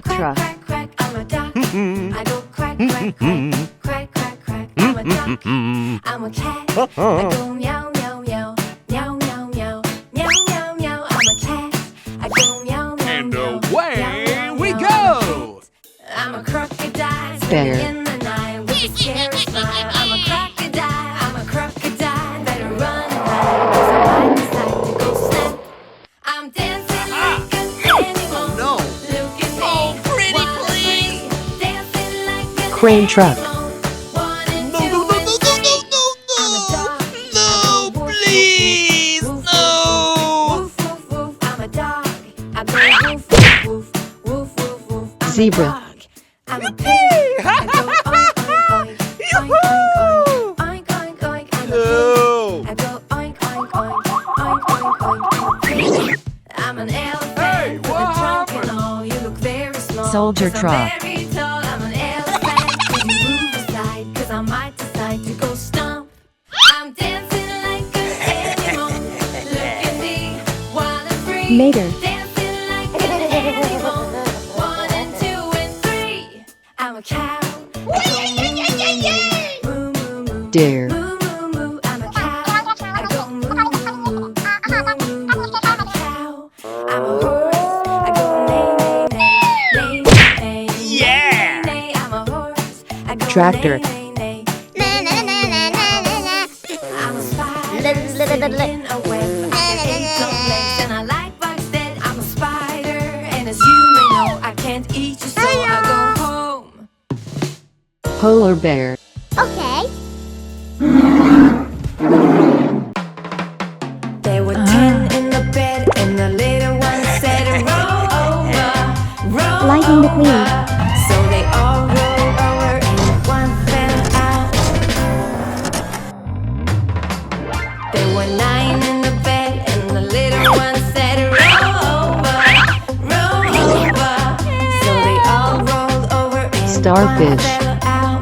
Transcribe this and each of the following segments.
pickup truck. I'm a duck. I go quack, quack, quack, quack, quack, quack. I'm a duck. I'm a cat. I go meow, meow, meow, meow, meow, meow, meow, meow, meow. I'm a cat. I go meow, meow, And meow, away meow, we meow, go. I'm a crocodile Bear. swimming in the night with a scary smile. I'm a crocodile. I'm a crocodile. Better run and hide 'cause I might decide to go snap. I'm dancing like an animal. No. Look at me. Oh, pretty, One, please. three. Dancing like an Crane truck. animal. One and No, two no, no, and no, three. no, no, I'm a dog. no, I go woof, please, woof, woof, no. woof, woof, woof. I'm a dog. I go woof, woof, woof, woof, woof, woof. I'm Zebra. a dog. I'm a pig. I go oink, oink, oink, oink, oink, oink, oink, oink. I'm a pig. I go oink, oink, oink, oink, oink, oink. I'm an elephant Hey, with a what trunk and happened? all. You look very small. Soldier 'Cause truck. I'm very tall. I'm an elephant. Can you move aside? 'Cause I might decide to go stomp. I'm dancing like an animal. Look at me, wild and free. Mater. Dancing like an animal. One and two and three. I'm a cow. I go moo, moo, moo, moo, moo. Deer. Moo, moo, moo. I'm a cow. I go moo, moo, moo, moo, moo, moo. I'm a cow. I'm a horse. I go neigh, neigh, neigh, neigh, neigh, Yeah. neigh, neigh. I'm a horse. I go Tractor. neigh, neigh, neigh. I'm a spider sitting a web. I got 8 long legs and I like bugs dead. I'm a spider, and as you may know, I can't eat you, so I go home. Polar bear. Okay. There were 10 in the bed, and the little one said, roll over, roll Lightning McQueen. over. So they all rolled over, and one fell out. There were 9 in the bed, and the little one said, roll over, roll over. So they all rolled over, and Starfish. one fell out.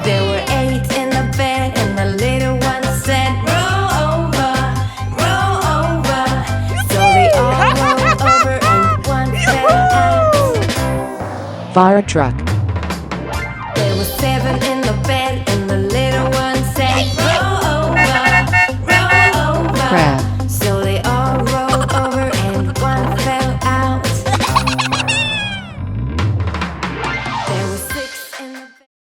There were 8 in the bed, and the little one said, roll over, roll over. So they all rolled over, and one fell out. Fire truck.